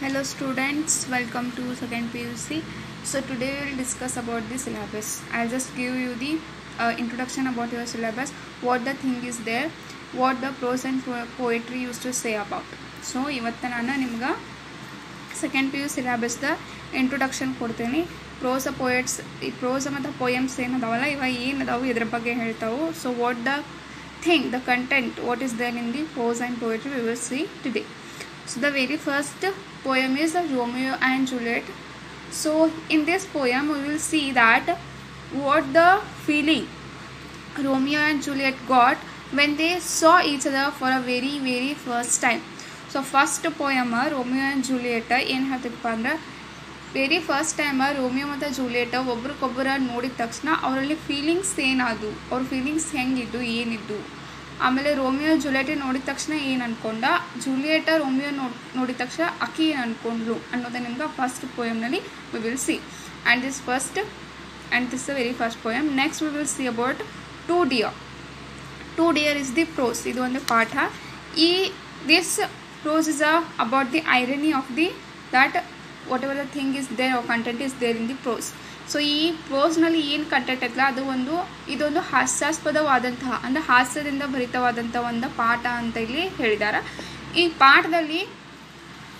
Hello students, welcome to second PUC. So today we will discuss about the syllabus. I'll just give you the introduction about your syllabus, what the thing is there, what the prose and poetry used to say about. So ಇವತ್ತು ನಾನು ನಿಮ್ಗೆ second P U ಸಿಲೆಬಸ್ದ introduction ಕೊಡ್ತೀನಿ. Poets ಈ prose ಮತ್ತು poems ಏನದಾವಲ್ಲ ಇವಾಗ ಏನದಾವು ಇದ್ರ ಬಗ್ಗೆ ಹೇಳ್ತಾವು. So what the thing, the content, what is there in the prose and poetry we will see today. So the very first poem is Romeo and Juliet. So in this poem we will see that what the feeling Romeo and Juliet got when they saw each other for a very first time. So first poem Romeo and Juliet ಏನು ಹೇಳ್ತಿಪ್ಪ ಅಂದ್ರೆ very first time Romeo ಮತ್ತು Juliet ಒಬ್ರಿಗೊಬ್ಬರ ನೋಡಿದ ತಕ್ಷಣ ಅವರಲ್ಲಿ feelings ಏನಾದವು, ಅವ್ರ feelings ಹೆಂಗಿದ್ದು ಏನಿದ್ದು. ಆಮೇಲೆ Romeo Juliet ನೋಡಿದ ತಕ್ಷಣ ಏನು ಅನ್ಕೊಂಡ, ಜೂಲಿಯಟ್ ರೋಮಿಯೋ ನೋಡಿದ ತಕ್ಷಣ ಅಕ್ಕಿ ಏನು ಅನ್ಕೊಂಡ್ಲು ಅನ್ನೋದು ನಿಮ್ಗೆ ಫಸ್ಟ್ ಪೋಯಮ್ನಲ್ಲಿ we will see. And this the very first poem. Next we will see about to dear is the prose. ಇದು ಒಂದು ಪಾಠ. This prose is about the irony of the that whatever the thing is there are content is there in the prose. So ಈ ಪ್ರೋಸ್ನಲ್ಲಿ ಏನು content ಐತಲ್ಲ ಇದೊಂದು ಹಾಸ್ಯಾಸ್ಪದವಾದಂತಹ ಅಂದರೆ ಹಾಸ್ಯದಿಂದ ಭರಿತವಾದಂಥ ಒಂದು ಪಾಠ ಅಂತ ಇಲ್ಲಿ ಹೇಳಿದ್ದಾರೆ. ಈ ಪಾಠದಲ್ಲಿ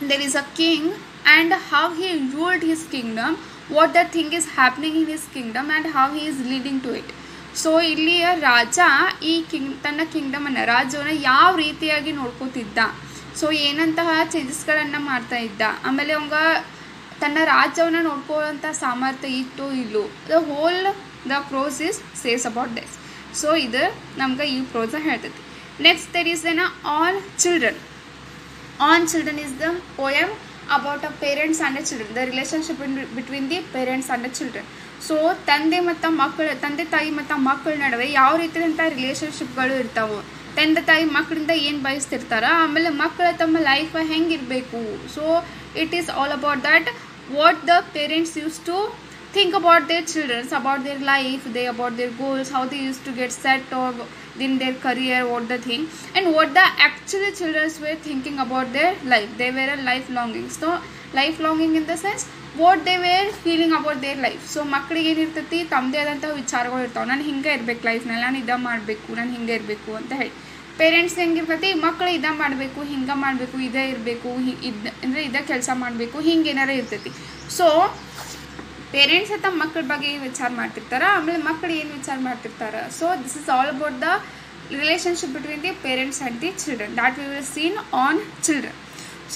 there is a king and how he ruled his kingdom, what the thing is happening in his kingdom and how he is leading to it. So ಇಲ್ಲಿಯ ರಾಜ ಈ ತನ್ನ ಕಿಂಗ್ಡಮನ್ನು, ರಾಜ್ಯವನ್ನು ಯಾವ ರೀತಿಯಾಗಿ ನೋಡ್ಕೋತಿದ್ದ, ಸೊ ಏನಂತಹ ಚೇಂಜಸ್ಗಳನ್ನು ಮಾಡ್ತಾ ಇದ್ದ, ಆಮೇಲೆ ಅವಂಗ ತನ್ನ ರಾಜ್ಯವನ್ನು ನೋಡ್ಕೊಳ್ಳೋಂಥ ಸಾಮರ್ಥ್ಯ ಇತ್ತು ಇಲ್ಲೋ. The prose is says about this. So ಇದು ನಮ್ಗೆ ಈ ಪ್ರೋಸ ಹೇಳ್ತೈತಿ. Next there is on children is the poem about a parents and a children, the relationship between the parents and a children. So ತಂದೆ ತಾಯಿ ಮತ್ತು ಮಕ್ಕಳ ನಡುವೆ ಯಾವ ರೀತಿಯಾದಂಥ ರಿಲೇಷನ್ಶಿಪ್ಗಳು ಇರ್ತಾವೆ, ತಂದೆ ತಾಯಿ ಮಕ್ಕಳಿಂದ ಏನು ಬಯಸ್ತಿರ್ತಾರೆ, ಆಮೇಲೆ ಮಕ್ಕಳ ತಮ್ಮ ಲೈಫ್ ಹೆಂಗಿರಬೇಕು. So it is all about that what the parents used to think about their children, about their life, about their goals, how they used to get set or in their career, what the thing, and what the actually children were thinking about their life. They were a life longing. So life longing in the sense what they were feeling about their life. So ಮಕ್ಕಳಿಗೆ ಏನಿರ್ತೈತಿ ತಮ್ಮದೇ ಆದಂಥ ವಿಚಾರಗಳು ಇರ್ತಾವೆ. ನಾನು ಹಿಂಗೆ ಇರ್ಬೇಕು ಲೈಫ್ನಲ್ಲಿ, ನಾನು ಇದ ಮಾಡಬೇಕು, ನಾನು ಹಿಂಗೆ ಇರಬೇಕು ಅಂತ ಹೇಳಿ. ಪೇರೆಂಟ್ಸ್ ಹೆಂಗಿರ್ತೈತಿ, ಮಕ್ಕಳು ಇದ ಮಾಡಬೇಕು, ಹಿಂಗೆ ಮಾಡಬೇಕು, ಇದೇ ಇರಬೇಕು, ಅಂದರೆ ಇದೇ ಕೆಲಸ ಮಾಡಬೇಕು, ಹಿಂಗೆ ಏನಾರ ಇರ್ತೈತಿ. ಸೊ ಪೇರೆಂಟ್ಸ್ ತಮ್ಮ ಮಕ್ಕಳ ಬಗ್ಗೆ ಏನು ವಿಚಾರ ಮಾಡ್ತಿರ್ತಾರೆ, ಆಮೇಲೆ ಮಕ್ಕಳು ಏನು ವಿಚಾರ ಮಾಡ್ತಿರ್ತಾರೆ. So this is all about the relationship between the parents and the children that we will seen on children.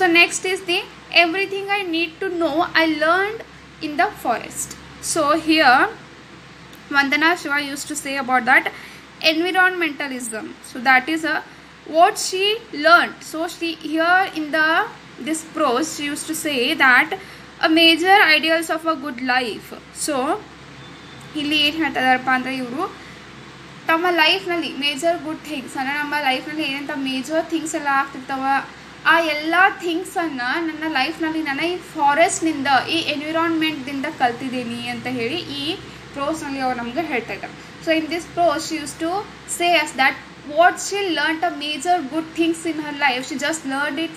So next is the everything I need to know I learned in the forest. So here Vandana Shiva used to say about that environmentalism. So that is what she learned. So she here in this prose she used to say that a major ideals of a good life. So ಇಲ್ಲಿ ಏನು ಹೇಳ್ತಿದಾರಪ್ಪ ಅಂದರೆ ಇವರು ತಮ್ಮ ಲೈಫ್ನಲ್ಲಿ major good things ಅಂದರೆ ನಮ್ಮ ಲೈಫ್ನಲ್ಲಿ ಏನಂತ major things ಎಲ್ಲ ಆಗ್ತಿರ್ತಾವ, ಆ ಎಲ್ಲ ಥಿಂಗ್ಸನ್ನು ನನ್ನ ಲೈಫ್ನಲ್ಲಿ ನಾನು ಈ ಫಾರೆಸ್ಟ್ನಿಂದ, ಈ ಎನ್ವಿರಾನ್ಮೆಂಟ್ದಿಂದ ಕಲ್ತಿದ್ದೀನಿ ಅಂತ ಹೇಳಿ ಈ ಪ್ರೋಸ್ನಲ್ಲಿ ಅವ್ರು ನಮ್ಗೆ ಹೇಳ್ತಾ ಇದ್ದಾರೆ. So in this prose she use to say us that what she learned a major good things in her life, she just learned it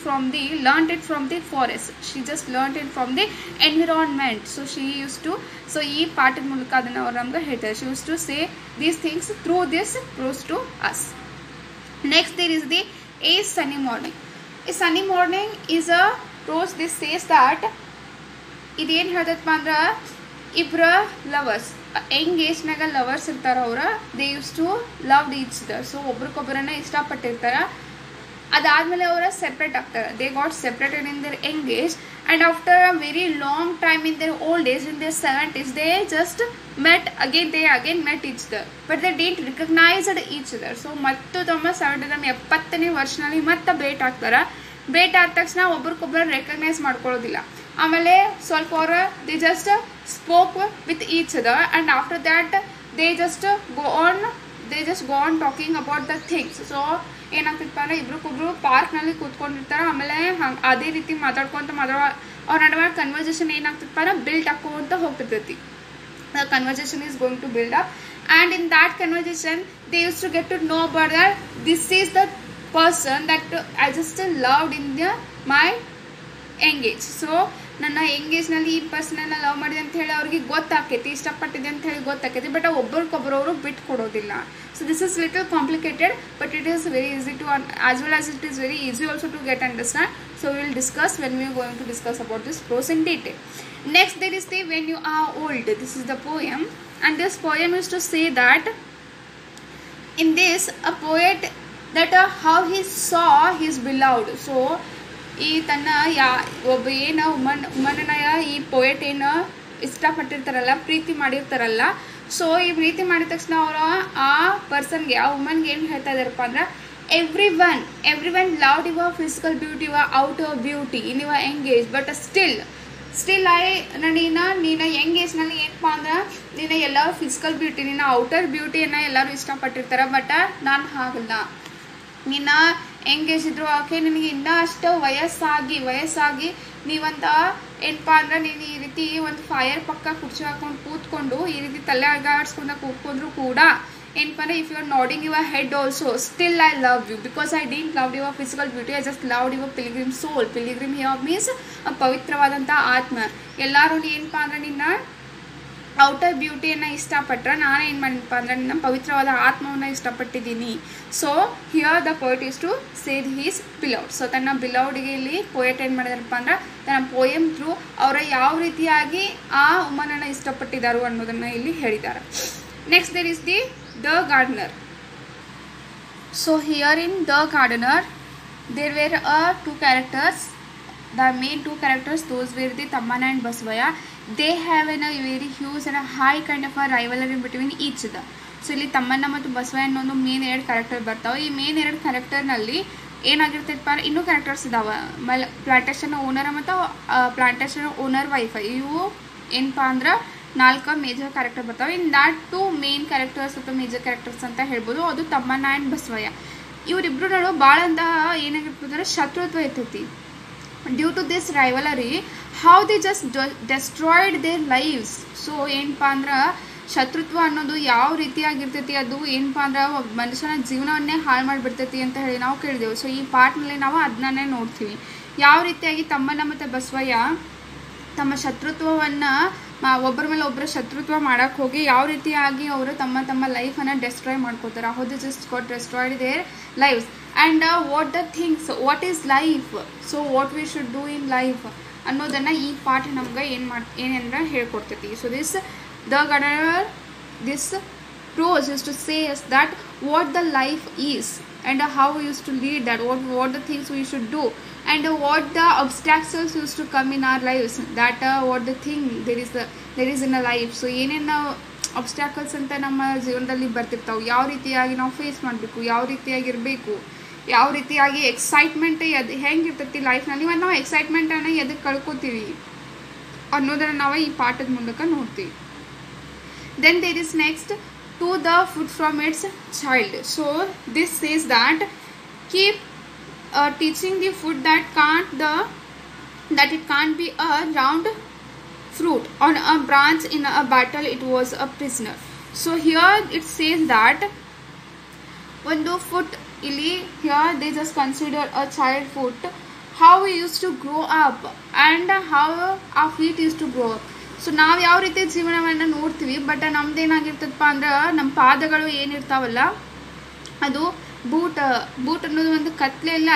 from the forest, she just learned it from the environment. So she use to, so ಈ ಪಾಠದ ಮೂಲಕ ಅದನ್ನು ಅವ್ರು ನಮ್ಗೆ ಹೇಳ್ತಾರೆ. She use to say these things through this prose to us. Next there is the a sunny morning. A sunny morning is a prose. This says that ಇದೇನು ಹೇಳ್ತೈತಪ್ಪ ಅಂದ್ರೆ ಇಬ್ಬರ ಲವರ್ಸ್, ಯಂಗ್ ಏಜ್ನಾಗ ಲವರ್ಸ್ ಇರ್ತಾರೆ, ಅವ್ರ they use to love each other. So ಒಬ್ರಿಗೊಬ್ಬರನ್ನ ಇಷ್ಟಪಟ್ಟಿರ್ತಾರೆ. ಅದಾದಮೇಲೆ ಅವರ ಸೆಪ್ರೇಟ್ ಆಗ್ತಾರೆ. They got separated in their young age and after a very long time in their old age, in their 70s, they just again met each other but they didn't recognised each other. So ಮತ್ತು ತಮ್ಮ 70ನೇ ವರ್ಷನಲ್ಲಿ ಮತ್ತೆ ಭೇಟ್ ಆಗ್ತಾರೆ. ಭೇಟ್ ಆದ ತಕ್ಷಣ ಒಬ್ರಿಗೊಬ್ಬರು recognise ಮಾಡ್ಕೊಳ್ಳೋದಿಲ್ಲ. ಆಮೇಲೆ ಸ್ವಲ್ಪ ಅವ್ರ they just spoke with each other and after that they just go on talking about the things. So ಏನಾಗ್ತಿತ್ತು ಅಂದರೆ ಇಬ್ರಿಗೊಬ್ರು ಪಾರ್ಕ್ನಲ್ಲಿ ಕೂತ್ಕೊಂಡಿರ್ತಾರೆ. ಆಮೇಲೆ ಅದೇ ರೀತಿ ಮಾತಾಡ್ಕೊಂತ ಅವ್ರ ನಡುವೆ ಕನ್ವರ್ಸೇಷನ್ ಏನಾಗ್ತಿತ್ತು ಅಂದರೆ ಬಿಲ್ಡ್ ಹಾಕೋಂತ ಹೋಗ್ತಿರ್ತೈತಿ. The conversation is going to build up and in that conversation they use to get to know about that this is the person that I just loved in my engage. So ನನ್ನ ಎಂಗೇಜ್ನಲ್ಲಿ ಈ ಪರ್ಸನನ್ನ love ಮಾಡಿದೆ ಅಂತ ಹೇಳಿ ಅವ್ರಿಗೆ ಗೊತ್ತಾಕೈತಿ, ಇಷ್ಟಪಟ್ಟಿದೆ ಅಂತ ಹೇಳಿ ಗೊತ್ತಾಕೈತಿ, but ಒಬ್ಬರಿಗೊಬ್ಬರು ಅವರು ಬಿಟ್ಟು ಕೊಡೋದಿಲ್ಲ. So this is little complicated, but it is very easy to as well as it is very easy also to get understand. So we will discuss when we are going to discuss about this prose in detail. Next there is the when you are old. This is the poem, and this poem is to say that in this a poet that how he saw his beloved. So ಈ ತನ್ನ ಒಬ್ಬ ಏನು ಉಮನ್ನ ಈ poet ಏನು ಇಷ್ಟಪಟ್ಟಿರ್ತಾರಲ್ಲ, ಪ್ರೀತಿ ಮಾಡಿರ್ತಾರಲ್ಲ, so ಈ ಪ್ರೀತಿ ಮಾಡಿದ ತಕ್ಷಣ ಅವರು ಆ ಪರ್ಸನ್ಗೆ, ಆ ವುಮನ್ಗೆ ಏನು ಹೇಳ್ತಾ ಇದ್ದಾರಪ್ಪ ಅಂದ್ರೆ, every one loved your physical beauty, your outer beauty in your engage, but still ನೀನು ಎಂಗೇಜ್ನಲ್ಲಿ ಏನಪ್ಪ ಅಂದ್ರೆ ನೀನು ಎಲ್ಲರೂ ಫಿಸಿಕಲ್ ಬ್ಯೂಟಿ, ನಿನ್ನ ಔಟರ್ ಬ್ಯೂಟಿಯನ್ನು ಎಲ್ಲರೂ ಇಷ್ಟಪಟ್ಟಿರ್ತಾರೆ, ಬಟ್ ನಾನು ಹಾಗಲ್ಲ. ನಿನ್ನ ಎಂಗೇಜ್ ಇದ್ರು ಓಕೆ, ನಿನಗೆ ಇನ್ನೂ ಅಷ್ಟು ವಯಸ್ಸಾಗಿ ನೀವಂತ ಏನಪ್ಪ ಅಂದ್ರೆ ನೀನು ಈ ರೀತಿ ಒಂದು ಫೈರ್ ಪಕ್ಕ ಕುರ್ಚಿ ಹಾಕೊಂಡು ಕೂತ್ಕೊಂಡು ಈ ರೀತಿ ತಲೆ ಅಗಾಡ್ಸ್ಕೊಂಡು ಕೂತ್ಕೊಂಡ್ರು ಕೂಡ ಏನಪ್ಪ ಅಂದ್ರೆ if you are nodding your head also, still I love you because I didn't love your physical beauty, I just love your pilgrim soul. Pilgrim here means ಪವಿತ್ರವಾದಂಥ ಆತ್ಮ. ಎಲ್ಲರೂ ಏನಪ್ಪ ಅಂದ್ರೆ ನಿನ್ನ ಔಟರ್ ಬ್ಯೂಟಿಯನ್ನು ಇಷ್ಟಪಟ್ರೆ, ನಾನು ಏನು ಮಾಡಿನಪ್ಪ ಅಂದ್ರೆ ನಿನ್ನ ಪವಿತ್ರವಾದ ಆತ್ಮವನ್ನು ಇಷ್ಟಪಟ್ಟಿದ್ದೀನಿ. So here the poet is to said his beloved. So ತನ್ನ ಬಿಲೌಡ್ಗೆ ಇಲ್ಲಿ ಪೋಯೆಟ್ ಏನು ಮಾಡಿದಾರಪ್ಪ ಅಂದ್ರೆ ತನ್ನ ಪೋಯಮ್ ಥ್ರೂ ಅವರ ಯಾವ ರೀತಿಯಾಗಿ ಆ ವುಮನನ್ನು ಇಷ್ಟಪಟ್ಟಿದ್ದಾರೋ ಅನ್ನೋದನ್ನು ಇಲ್ಲಿ ಹೇಳಿದ್ದಾರೆ. Next there is the gardener. So here in the gardener there were two characters. The main two characters, those were the Tammana and Basavaya. They have a very huge and a high kind of a rivalry between each other. So ಇಲ್ಲಿ ತಮ್ಮಣ್ಣ ಮತ್ತು ಬಸವಯ್ಯ ಅನ್ನೋ main 2 character ಬರ್ತಾವೆ. ಈ main 2 ಕ್ಯಾರೆಕ್ಟರ್ನಲ್ಲಿ ಏನಾಗಿರ್ತೈತಪ್ಪ, ಇನ್ನೂ characters ಇದಾವೆ. Plantation owner ಮತ್ತು plantation owner wife, ಇವು ಏನಪ್ಪ ಅಂದ್ರೆ 4 ಮೇಜರ್ ಕ್ಯಾರೆಕ್ಟರ್ ಬರ್ತಾವೆ. ಇನ್ ದಾಟ್ 2 ಮೇನ್ ಕ್ಯಾರೆಕ್ಟರ್ಸ್ ಅಥವಾ ಮೇಜರ್ ಕ್ಯಾರೆಕ್ಟರ್ಸ್ ಅಂತ ಹೇಳ್ಬೋದು. ಅದು ತಮ್ಮಣ್ಣ ಆ್ಯಂಡ್ ಬಸವಯ್ಯ. ಇವರಿಬ್ಬರು ನಡುವೆ ಭಾಳ ಅಂತ ಏನಾಗಿರ್ತಂದ್ರೆ ಶತ್ರುತ್ವ ಇರ್ತೈತಿ. Due to this rivalry how they just destroyed their lives. So ಏನಪ್ಪ ಅಂದ್ರೆ ಶತ್ರುತ್ವ ಅನ್ನೋದು ಯಾವ ರೀತಿಯಾಗಿರ್ತೈತಿ, ಅದು ಏನಪ್ಪ ಅಂದ್ರೆ ಮನುಷ್ಯನ ಜೀವನವನ್ನೇ ಹಾಳು ಮಾಡಿಬಿಡ್ತೈತಿ ಅಂತ ಹೇಳಿ ನಾವು ಕೇಳಿದೆವು. ಸೊ ಈ ಪಾರ್ಟ್ನಲ್ಲಿ ನಾವು ಅದನ್ನೇ ನೋಡ್ತೀವಿ, ಯಾವ ರೀತಿಯಾಗಿ ತಮ್ಮಣ್ಣ ಮತ್ತು ಬಸವಯ್ಯ ತಮ್ಮ ಶತ್ರುತ್ವವನ್ನು ಒಬ್ಬರ ಮೇಲೆ ಒಬ್ಬರ ಶತ್ರುತ್ವ ಮಾಡೋಕ್ಕೆ ಹೋಗಿ ಯಾವ ರೀತಿಯಾಗಿ ಅವರು ತಮ್ಮ ಲೈಫನ್ನು ಡೆಸ್ಟ್ರಾಯ್ ಮಾಡ್ಕೋತಾರೆ. How they just got destroyed their lives and what is life, so what we should do in life ಅನ್ನೋದನ್ನು ಈ ಪಾಠ ನಮ್ಗೆ ಏನಂದ್ರೆ ಹೇಳ್ಕೊಡ್ತೈತಿ. So the gardener, this prose is to say us that what the life is and how we used to lead that, what the things we should do and what the obstacles used to come in our lives, that what the thing there is in a life. So ಏನೇನು obstacles ಅಂತ ನಮ್ಮ ಜೀವನದಲ್ಲಿ ಬರ್ತಿರ್ತಾವೆ, ಯಾವ ರೀತಿಯಾಗಿ ನಾವು face ಮಾಡಬೇಕು, ಯಾವ ರೀತಿಯಾಗಿರಬೇಕು, ಯಾವ ರೀತಿಯಾಗಿ ಎಕ್ಸೈಟ್ಮೆಂಟ್ ಹೆಂಗಿರ್ತೈತಿ ಲೈಫ್ನಲ್ಲಿ, ಮತ್ತು ನಾವು ಎಕ್ಸೈಟ್ಮೆಂಟನ್ನು ಎದಕ್ಕೆ ಕಳ್ಕೊತೀವಿ ಅನ್ನೋದನ್ನು ನಾವು ಈ ಪಾಠದ ಮೂಲಕ ನೋಡ್ತೀವಿ. Then there is next to the food from its child. So this says that keep teaching the food that it can't be a round fruit on a branch in a battle it was a prisoner. So here it says that ಒಂದು foot ಇಲ್ಲಿ here they just consider a child foot, how we used to grow up and how our feet used to grow up. So ನಾವು ಯಾವ ರೀತಿ ಜೀವನವನ್ನು ನೋಡ್ತೀವಿ, but ನಮ್ದೇನಾಗಿರ್ತದಪ್ಪ ಅಂದ್ರೆ ನಮ್ಮ ಪಾದಗಳು ಏನಿರ್ತಾವಲ್ಲ ಅದು ಬೂಟ್ ಅನ್ನೋದು ಒಂದು ಕತ್ಲೆಯಲ್ಲಿ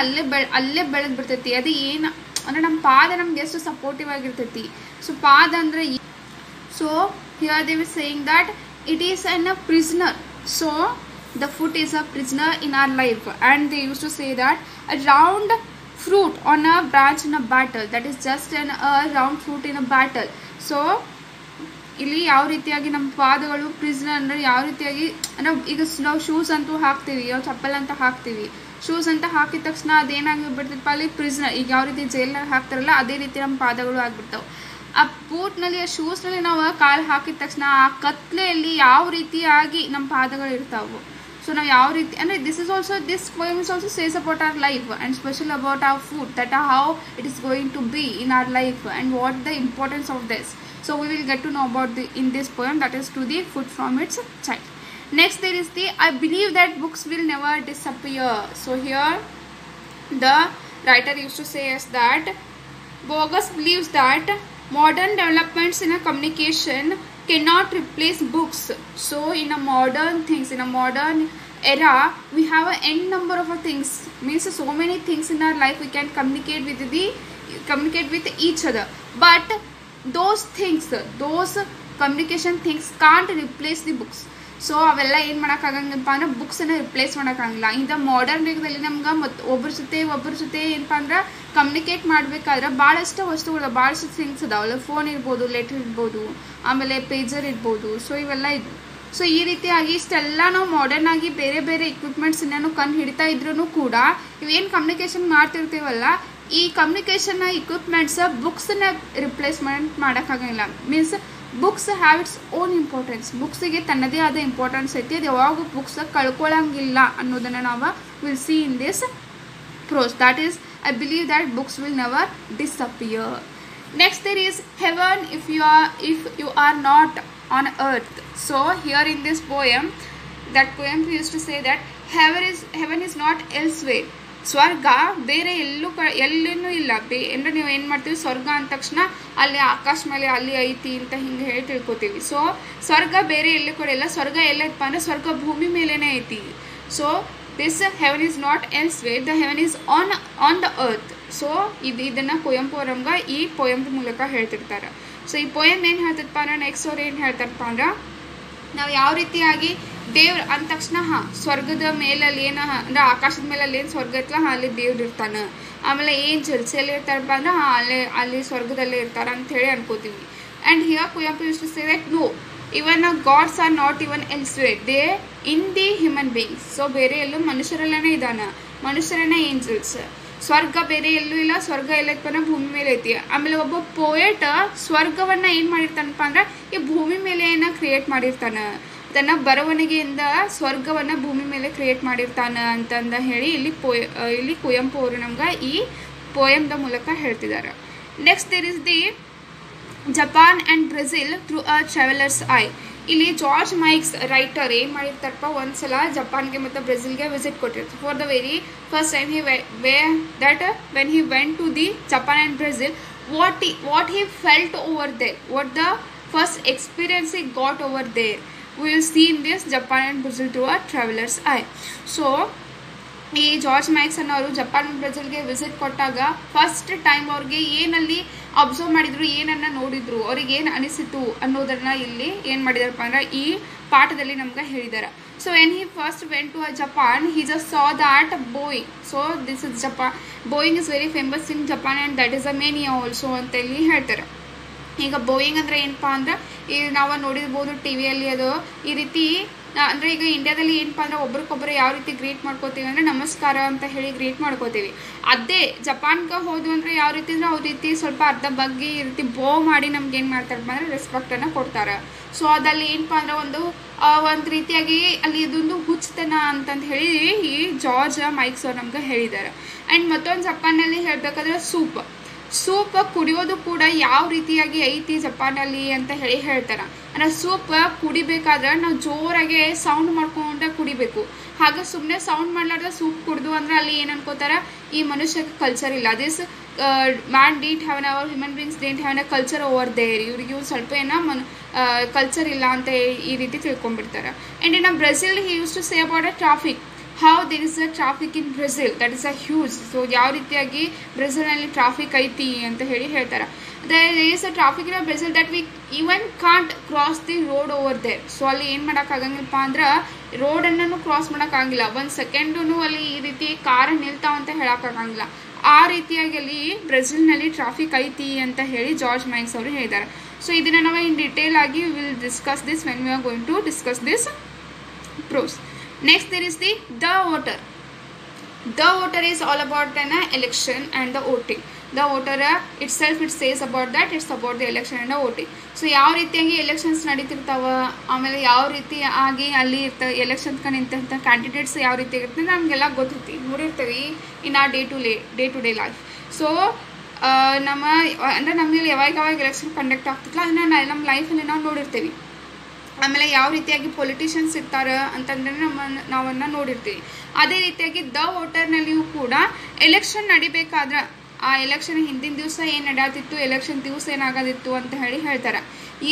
ಅಲ್ಲೇ ಬೆಳೆದು ಬಿಡ್ತೈತಿ. ಅದು ಏನು ಅಂದರೆ ನಮ್ಮ ಪಾದ ನಮ್ಗೆ ಎಷ್ಟು ಸಪೋರ್ಟಿವ್ ಆಗಿರ್ತೈತಿ. ಸೊ ಪಾದ ಅಂದರೆ so here they will saying that it is an a prisoner. So the foot is a prisoner in our life and they use to say that a round fruit on a branch in a battle, that is just a round fruit in a battle. So ಇಲ್ಲಿ ಯಾವ ರೀತಿಯಾಗಿ ನಮ್ಮ ಪಾದಗಳು prisoner ಅಂದರೆ ಯಾವ ರೀತಿಯಾಗಿ ನಾವು ಈಗ ನಾವು ಶೂಸ್ ಅಂತೂ ಹಾಕ್ತೀವಿ, ಚಪ್ಪಲ್ ಅಂತ ಹಾಕ್ತೀವಿ. ಶೂಸ್ ಅಂತ ಹಾಕಿದ ತಕ್ಷಣ ಅದೇನಾಗಿಬಿಡ್ತೈತಪ್ಪ ಅಲ್ಲಿ ಪ್ರಿಸ್ನರ್, ಈಗ ಯಾವ ರೀತಿ ಜೈಲ್ನಲ್ಲಿ ಹಾಕ್ತಾರಲ್ಲ ಅದೇ ರೀತಿ ನಮ್ಮ ಪಾದಗಳು ಆಗ್ಬಿಡ್ತಾವೆ. ಆ ಬೂಟ್ನಲ್ಲಿ ಆ ಶೂಸ್ನಲ್ಲಿ ನಾವು ಕಾಲು ಹಾಕಿದ ತಕ್ಷಣ ಆ ಕತ್ಲೆಯಲ್ಲಿ ಯಾವ ರೀತಿಯಾಗಿ ನಮ್ಮ ಪಾದಗಳು ಇರ್ತಾವೆ. ಸೊ ನಾವು ಯಾವ ರೀತಿ ಅಂದರೆ this poem is also says about our life and special about our food, that how it is going to be in our life and what the importance of this. So we will get to know about in this poem, that is to the food from its child. Next there is I believe that books will never disappear. So here the writer used to say us that Bogus believes that modern developments in a communication cannot replace books. So in a modern things, in a modern era, we have an n number of things, means so many things in our life we can communicate with each other, but those things, those communication things can't replace the books. So ಅವೆಲ್ಲ ಏನು ಮಾಡೋಕ್ಕಾಗಂಗಪ್ಪ ಅಂದ್ರೆ ಬುಕ್ಸನ್ನು replace ಮಾಡೋಕ್ಕಾಗಲ್ಲ. ಇಂಥ modern ಯುಗದಲ್ಲಿ ನಮ್ಗೆ ಮತ್ತು ಒಬ್ಬರ ಜೊತೆ ಏನಪ್ಪ ಅಂದ್ರೆ ಕಮ್ಯುನಿಕೇಟ್ ಮಾಡಬೇಕಾದ್ರೆ ಭಾಳಷ್ಟು ವಸ್ತುಗಳು, ಭಾಳಷ್ಟು ಥಿಂಗ್ಸ್ ಅದಾವಲ್ಲ. ಫೋನ್ ಇರ್ಬೋದು, ಲೆಟರ್ ಇರ್ಬೋದು, ಆಮೇಲೆ ಪೇಜರ್ ಇರ್ಬೋದು. ಸೊ ಇವೆಲ್ಲ ಇದು. ಸೊ ಈ ರೀತಿಯಾಗಿ ಇಷ್ಟೆಲ್ಲ ನಾವು ಮಾಡರ್ನ್ ಆಗಿ ಬೇರೆ ಬೇರೆ ಇಕ್ವಿಪ್ಮೆಂಟ್ಸನ್ನು ಕಂಡು ಹಿಡಿತಾ ಇದ್ರೂ ಕೂಡ ಇವೇನು ಕಮ್ಯುನಿಕೇಷನ್ ಮಾಡ್ತಿರ್ತೀವಲ್ಲ, ಈ ಕಮ್ಯುನಿಕೇಷನ್ ಇಕ್ವಿಪ್ಮೆಂಟ್ಸ್ ಬುಕ್ಸನ್ನ ರಿಪ್ಲೇಸ್ಮೆಂಟ್ ಮಾಡೋಕ್ಕಾಗಂಗಿಲ್ಲ. Means books have its own importance. ಬುಕ್ಸಿಗೆ ತನ್ನದೇ ಆದ ಇಂಪಾರ್ಟೆನ್ಸ್ ಐತಿ. ಅದು ಯಾವಾಗ ಬುಕ್ಸ್ ಕಳ್ಕೊಳ್ಳಂಗಿಲ್ಲ ಅನ್ನೋದನ್ನು ನಾವು will see in this prose. That is, I believe that books will never disappear. Next there is heaven if you are not on earth. So here in this poem, that poem used to say that heaven is not elsewhere. ಸ್ವರ್ಗ ಬೇರೆ ಎಲ್ಲೂ ಇಲ್ಲ. ಅಂದರೆ ನೀವು ಏನು ಮಾಡ್ತೀವಿ, ಸ್ವರ್ಗ ಅಂದ ತಕ್ಷಣ ಅಲ್ಲಿ ಆಕಾಶ ಮೇಲೆ ಅಲ್ಲಿ ಐತಿ ಅಂತ ಹಿಂಗೆ ಹೇಳಿ ತಿಳ್ಕೊತೀವಿ. ಸೊ ಸ್ವರ್ಗ ಬೇರೆ ಎಲ್ಲೂ ಕೂಡ ಇಲ್ಲ. ಸ್ವರ್ಗ ಎಲ್ಲೈತಪ್ಪ ಅಂದರೆ ಸ್ವರ್ಗ ಭೂಮಿ ಮೇಲೇ ಐತಿ. So this haven is not elsewhere, the haven is on the earth. So ಇದನ್ನು ಕುವೆಂಪು ಅವರಂಗ ಈ ಪೊಯಮ್ ಮೂಲಕ ಹೇಳ್ತಿರ್ತಾರೆ. ಸೊ ಈ ಪೊಯಮ್ ಏನು ಹೇಳ್ತದಪ್ಪ ಅಂದ್ರೆ, ನೆಕ್ಸ್ಟ್ ಅವ್ರು ಏನು ಹೇಳ್ತಾರಪ್ಪ ಅಂದ್ರೆ, ನಾವು ಯಾವ ರೀತಿಯಾಗಿ ದೇವ್ರು ಅಂದ ತಕ್ಷಣ ಸ್ವರ್ಗದ ಮೇಲಲ್ಲಿ ಏನು ಅಂದ್ರೆ ಆಕಾಶದ ಮೇಲಲ್ಲಿ ಏನು ಸ್ವರ್ಗ ಇರ್ತಲ್ಲ, ಅಲ್ಲಿ ದೇವ್ರು ಇರ್ತಾನೆ. ಆಮೇಲೆ ಏಂಜಲ್ಸ್ ಎಲ್ಲಿ ಇರ್ತಾರಪ್ಪ ಅಂದ್ರೆ ಅಲ್ಲಿ ಸ್ವರ್ಗದಲ್ಲೇ ಇರ್ತಾರೆ ಅಂತ ಹೇಳಿ ಅನ್ಕೋತೀವಿ. And here Kuvempu use to say that no, even gods are not even elsewhere, they in the human beings. So ಬೇರೆ ಎಲ್ಲೂ ಮನುಷ್ಯರಲ್ಲೇ ಇದ್ದಾನೆ, ಮನುಷ್ಯರನ್ನೇ ಏಂಜಲ್ಸ್. ಸ್ವರ್ಗ ಬೇರೆ ಎಲ್ಲೂ ಇಲ್ಲ, ಸ್ವರ್ಗ ಎಲ್ಲೈತಪ್ಪ ಅಂದ್ರೆ ಭೂಮಿ ಮೇಲೆ ಐತಿ. ಆಮೇಲೆ ಒಬ್ಬ ಪೋಯೆಟ್ ಸ್ವರ್ಗವನ್ನು ಏನು ಮಾಡಿರ್ತಾನಪ್ಪ ಅಂದ್ರೆ ಈ ಭೂಮಿ ಮೇಲೆ ಕ್ರಿಯೇಟ್ ಮಾಡಿರ್ತಾನೆ. ತನ್ನ ಬರವಣಿಗೆಯಿಂದ ಸ್ವರ್ಗವನ್ನು ಭೂಮಿ ಮೇಲೆ ಕ್ರಿಯೇಟ್ ಮಾಡಿರ್ತಾನೆ ಅಂತಂದ ಹೇಳಿ ಇಲ್ಲಿ ಕುವೆಂಪು ಅವರು ನಮ್ಗೆ ಈ ಪೋಯಮ್ದ ಮೂಲಕ ಹೇಳ್ತಿದ್ದಾರೆ. Next there is the Japan and Brazil through a traveller's eye. ಇಲ್ಲಿ ಜಾರ್ಜ್ ಮೈಕ್ಸ್ ರೈಟರ್ ಏನು ಮಾಡಿರ್ತಾರಪ್ಪ, ಒಂದ್ಸಲ ಜಪಾನ್ಗೆ ಮತ್ತು ಬ್ರೆಜಿಲ್ಗೆ ವಿಸಿಟ್ ಕೊಟ್ಟಿರ್ತಾರೆ. For the very first time when he went to the Japan and Brazil, what he felt over there, what the first experience he got over there, we will see in this Japan and Brazil through a traveler's eye. So ಈ George mics ಅನ್ನೋರು Japan ಬ್ರೆಜಿಲ್ಗೆ visit ಕೊಟ್ಟಾಗ first time ಅವ್ರಿಗೆ ಏನಲ್ಲಿ observe ಮಾಡಿದ್ರು, ಏನನ್ನ ನೋಡಿದ್ರು, ಅವ್ರಿಗೆ ಏನು ಅನಿಸಿತು ಅನ್ನೋದನ್ನ ಇಲ್ಲಿ ಏನು ಮಾಡಿದಾರಪ್ಪ ಅಂದ್ರೆ ಈ ಪಾಠದಲ್ಲಿ ನಮ್ಗೆ ಹೇಳಿದ್ದಾರೆ. So when he first went to Japan, he just saw that Boeing. So this is Japan. Boeing is very famous in Japan and that is a mania also ಅಂತ ಇಲ್ಲಿ ಹೇಳ್ತಾರೆ. ಈಗ ಬೋಯಿಂಗ್ ಅಂದರೆ ಏನಪ್ಪ ಅಂದ್ರೆ, ಈಗ ನಾವು ನೋಡಿರ್ಬೋದು ಟಿ ವಿಯಲ್ಲಿ, ಅದು ಈ ರೀತಿ ಅಂದರೆ ಈಗ ಇಂಡಿಯಾದಲ್ಲಿ ಏನಪ್ಪ ಅಂದ್ರೆ ಒಬ್ರಿಗೊಬ್ಬರು ಯಾವ ರೀತಿ ಗ್ರೀಟ್ ಮಾಡ್ಕೋತೀವಿ ಅಂದರೆ ನಮಸ್ಕಾರ ಅಂತ ಹೇಳಿ ಗ್ರೀಟ್ ಮಾಡ್ಕೋತೀವಿ. ಅದೇ ಜಪಾನ್ಗೆ ಹೋದ್ವು ಅಂದರೆ ಯಾವ ರೀತಿ ಅಂದರೆ ಅವ್ರ ರೀತಿ ಸ್ವಲ್ಪ ಅರ್ಧ ಬಗ್ಗೆ ಈ ರೀತಿ ಬೋ ಮಾಡಿ ನಮ್ಗೆ ಏನು ಮಾಡ್ತಾರಪ್ಪ ಅಂದರೆ ರೆಸ್ಪೆಕ್ಟನ್ನು ಕೊಡ್ತಾರೆ. ಸೊ ಅದಲ್ಲಿ ಏನಪ್ಪ ಅಂದ್ರೆ ಒಂದು ರೀತಿಯಾಗಿ ಅಲ್ಲಿ ಇದೊಂದು ಹುಚ್ಚತನ ಅಂತಂದು ಹೇಳಿ ಈ ಜಾರ್ಜ್ ಮೈಕ್ಸ್ ಅವ್ರು ನಮ್ಗೆ ಹೇಳಿದ್ದಾರೆ. ಆ್ಯಂಡ್ ಮತ್ತೊಂದು ಜಪಾನಲ್ಲಿ ಹೇಳಬೇಕಾದ್ರೆ ಸೂಪ್ ಕುಡಿಯೋದು ಕೂಡ ಯಾವ ರೀತಿಯಾಗಿ ಐತಿ ಜಪಾನಲ್ಲಿ ಅಂತ ಹೇಳಿ ಹೇಳ್ತಾರೆ. ಅಂದರೆ ಸೂಪ್ ಕುಡಿಬೇಕಾದ್ರೆ ನಾವು ಜೋರಾಗೆ ಸೌಂಡ್ ಮಾಡ್ಕೊಂಡ್ರೆ ಕುಡಿಬೇಕು. ಹಾಗೆ ಸುಮ್ಮನೆ ಸೌಂಡ್ ಮಾಡ್ಲಾರ್ದೆ ಸೂಪ್ ಕುಡಿದು ಅಂದರೆ ಅಲ್ಲಿ ಏನು ಅನ್ಕೋತಾರೆ, ಈ ಮನುಷ್ಯಕ್ಕೆ ಕಲ್ಚರ್ ಇಲ್ಲ, this man didn't have our human beings didn't have a culture over there, ಇವ್ರಿಗೆ ಸ್ವಲ್ಪ ಕಲ್ಚರ್ ಇಲ್ಲ ಅಂತ ಈ ರೀತಿ ತಿಳ್ಕೊಂಡ್ಬಿಡ್ತಾರೆ. And in Brazil he use to say about a traffic, how there is a traffic in Brazil, that is a huge. So ಯಾವ ರೀತಿಯಾಗಿ ಬ್ರೆಜಿಲ್ನಲ್ಲಿ ಟ್ರಾಫಿಕ್ ಐತಿ ಅಂತ ಹೇಳಿ ಹೇಳ್ತಾರೆ. there is a traffic in Brazil that we even can't cross the road over there. So ಅಲ್ಲಿ ಏನು ಮಾಡೋಕ್ಕಾಗಂಗಿಲ್ಲಪ್ಪ ಅಂದ್ರೆ ರೋಡನ್ನು ಕ್ರಾಸ್ ಮಾಡೋಕ್ಕಾಗಿಲ್ಲ, ಒಂದು ಸೆಕೆಂಡು ಅಲ್ಲಿ ಈ ರೀತಿ ಕಾರ್ ನಿಲ್ತಾವಂತ ಹೇಳೋಕ್ಕಾಗಂಗಿಲ್ಲ. ಆ ರೀತಿಯಾಗಿ ಅಲ್ಲಿ ಬ್ರೆಜಿಲ್ನಲ್ಲಿ ಟ್ರಾಫಿಕ್ ಐತಿ ಅಂತ ಹೇಳಿ ಜಾರ್ಜ್ ಮೈಕ್ಸ್ ಅವರು ಹೇಳಿದ್ದಾರೆ. ಸೊ ಇದನ್ನು ನಾವು ಇನ್ ಡಿಟೇಲ್ ಆಗಿ will discuss this when we are going to discuss this prose. Next there is the voter. The voter is all about an election and the voting. The voter itself, it says about that, it's about the election and the voting. So ಯಾವ ರೀತಿಯಾಗಿ elections ನಡೀತಿರ್ತಾವ, ಆಮೇಲೆ ಯಾವ ರೀತಿ ಆಗಿ ಅಲ್ಲಿ ಎಲೆಕ್ಷನ್ಸ್ಗೆ ನಿಂತಹ candidates ಯಾವ ರೀತಿ ಇರುತ್ತೆ ನಮಗೆಲ್ಲ ಗೊತ್ತೈತಿ, ನೋಡಿರ್ತೀವಿ in a day to day life. So ನಮ್ಮಲ್ಲಿ ಯಾವಾಗ ಎಲೆಕ್ಷನ್ ಕಂಡಕ್ಟ್ ಆಗ್ತಿಲ್ಲ ಅದನ್ನು ನಮ್ಮ ಲೈಫಲ್ಲಿ ನಾವು ನೋಡಿರ್ತೀವಿ. ಆಮೇಲೆ ಯಾವ ರೀತಿಯಾಗಿ ಪೊಲಿಟಿಷಿಯನ್ಸ್ ಇರ್ತಾರೆ ಅಂತಂದರೆ ನಾವನ್ನ ನೋಡಿರ್ತೀವಿ. ಅದೇ ರೀತಿಯಾಗಿ ದ ವೋಟರ್ನಲ್ಲಿಯೂ ಕೂಡ ಎಲೆಕ್ಷನ್ ನಡಿಬೇಕಾದ್ರೆ ಆ ಎಲೆಕ್ಷನ್ ಹಿಂದಿನ ದಿವಸ ಏನು ನಡೆಯತ್ತಿತ್ತು, ಎಲೆಕ್ಷನ್ ದಿವಸ ಏನಾಗೋದಿತ್ತು ಅಂತ ಹೇಳಿ ಹೇಳ್ತಾರೆ.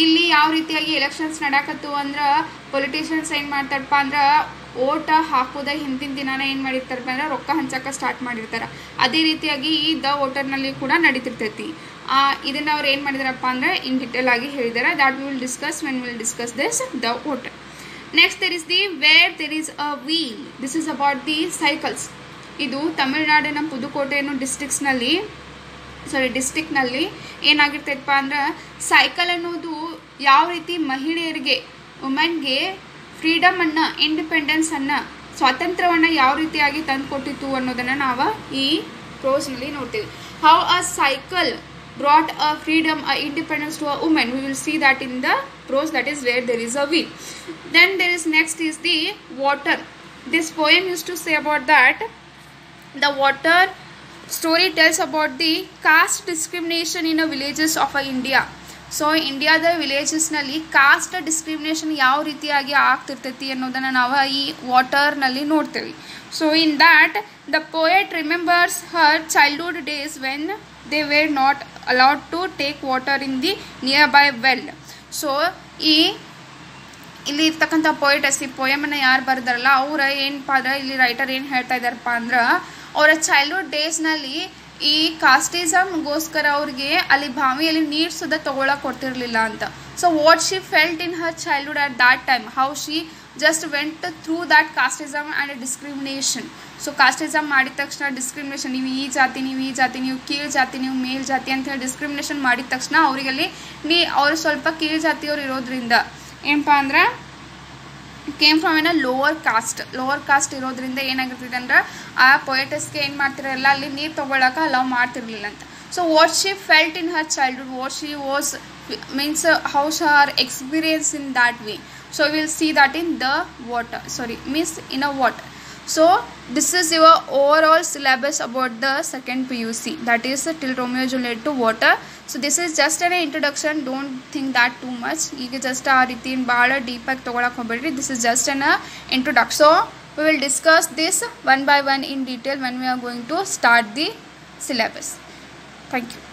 ಇಲ್ಲಿ ಯಾವ ರೀತಿಯಾಗಿ ಎಲೆಕ್ಷನ್ಸ್ ನಡಕತ್ತು ಅಂದ್ರೆ ಪೊಲಿಟಿಷಿಯನ್ಸ್ ಏನು ಮಾಡ್ತಾರಪ್ಪ ಅಂದ್ರೆ ಓಟ ಹಾಕೋದೇ ಹಿಂದಿನ ದಿನಾನೇ ಏನು ಮಾಡಿರ್ತಾರಪ್ಪ ಅಂದ್ರೆ ರೊಕ್ಕ ಹಂಚಕ್ಕೆ ಸ್ಟಾರ್ಟ್ ಮಾಡಿರ್ತಾರೆ. ಅದೇ ರೀತಿಯಾಗಿ ಈ ದ ವೋಟರ್ನಲ್ಲಿ ಕೂಡ ನಡೀತಿರ್ತೈತಿ. ಇದನ್ನು ಅವ್ರು ಏನು ಮಾಡಿದಾರಪ್ಪ ಅಂದರೆ ಇನ್ ಡಿಟೇಲ್ ಆಗಿ ಹೇಳಿದ್ದಾರೆ. That we will discuss when will discuss this the voter. Next there is the where there is a wheel. This is about the cycles. ಇದು ತಮಿಳುನಾಡಿನ ಪುದುಕೋಟೆ ಅನ್ನೋ ಡಿಸ್ಟಿಕ್ನಲ್ಲಿ ಏನಾಗಿರ್ತೈತಪ್ಪ ಅಂದ್ರೆ ಸೈಕಲ್ ಅನ್ನೋದು ಯಾವ ರೀತಿ ಮಹಿಳೆಯರಿಗೆ ವುಮೆನ್ಗೆ ಫ್ರೀಡಮನ್ನು, ಇಂಡಿಪೆಂಡೆನ್ಸನ್ನು, ಸ್ವಾತಂತ್ರ್ಯವನ್ನು ಯಾವ ರೀತಿಯಾಗಿ ತಂದು ಕೊಟ್ಟಿತ್ತು ಅನ್ನೋದನ್ನು ನಾವು ಈ ಪ್ರೋಸ್ನಲ್ಲಿ ನೋಡ್ತೀವಿ. How a cycle brought a freedom, a independence to a woman. We will see that in the prose, that is where there is a wheel. Then there is next is the water. This poem used to say about that the water story tells about the caste discrimination in a villages of India. So ಇಂಡಿಯಾದ ವಿಲೇಜಸ್ನಲ್ಲಿ cost discrimination ಯಾವ ರೀತಿಯಾಗಿ ಆಗ್ತಿರ್ತೈತಿ ಅನ್ನೋದನ್ನು ನಾವು ಈ ವಾಟರ್ನಲ್ಲಿ ನೋಡ್ತೇವೆ. So in that the poet remembers Har childhood days when they were not allowed to take water in the nearby well. So ಇಲ್ಲಿ ಇರ್ತಕ್ಕಂಥ ಪೋಯೆಟಸ್ ಈ ಪೋಯಮನ್ನು ಯಾರು ಬರೆದಾರಲ್ಲ ಅವರ ಏನಪ್ಪ ಅಂದ್ರೆ ಇಲ್ಲಿ ರೈಟರ್ ಏನು ಹೇಳ್ತಾ ಇದ್ದಾರಪ್ಪ ಅಂದ್ರೆ ಅವರ ಚೈಲ್ಡ್ಹುಡ್ ಡೇಸ್ನಲ್ಲಿ ಈ ಕಾಸ್ಟಿಸಮ್ಗೋಸ್ಕರ ಅವ್ರಿಗೆ ಅಲ್ಲಿ ಬಾವಿಯಲ್ಲಿ ನೀರು ಸುದ ತೊಗೊಳಕ್ಕೆ ಕೊಡ್ತಿರ್ಲಿಲ್ಲ ಅಂತ. So what she felt in Har childhood at that time, how she just went through that casteism and discrimination. So casteism ಮಾಡಿದ ತಕ್ಷಣ ಡಿಸ್ಕ್ರಿಮಿನೇಷನ್, ನೀವು ಈ ಜಾತಿ, ನೀವು ಕೀಳು ಜಾತಿ, ನೀವು ಮೇಲ್ ಜಾತಿ ಅಂತ ಹೇಳಿ ಡಿಸ್ಕ್ರಿಮಿನೇಷನ್ ಮಾಡಿದ ತಕ್ಷಣ ಅವರಿಗಲ್ಲಿ ಅವರು ಸ್ವಲ್ಪ ಕೀಳು ಜಾತಿಯವ್ರು ಇರೋದ್ರಿಂದ ಏನಪ್ಪ ಅಂದ್ರೆ ಕೇಮ್ ಫ್ರಮ್ ಏನ ಲೋವರ್ ಕಾಸ್ಟ್ ಇರೋದ್ರಿಂದ ಏನಾಗಿರ್ತದೆ ಅಂದ್ರೆ ಆ ಪೊಯೆಟಸ್ಗೆ ಏನು ಮಾಡ್ತಿರಲ್ಲ ಅಲ್ಲಿ ನೀರು ತೊಗೊಳಕ್ಕೆ ಅಲೌ ಮಾಡ್ತಿರ್ಲಿಲ್ಲ ಅಂತ. So what she felt in Har childhood, what she was means how her experience in that way. So we will see that in the water, means in a water. So this is your overall syllabus about the second PUC, that is till Romeo Juliet to water. So this is just an introduction, don't think that too much. ಈಗ just ಆ ರೀತಿ ಭಾಳ ಡೀಪಾಗಿ ತೊಗೊಳಕ್ಕೆ ಹೋಗ್ಬೇಡ್ರಿ. This is just an introduction. So we will discuss this one by one in detail when we are going to start the syllabus. Thank you.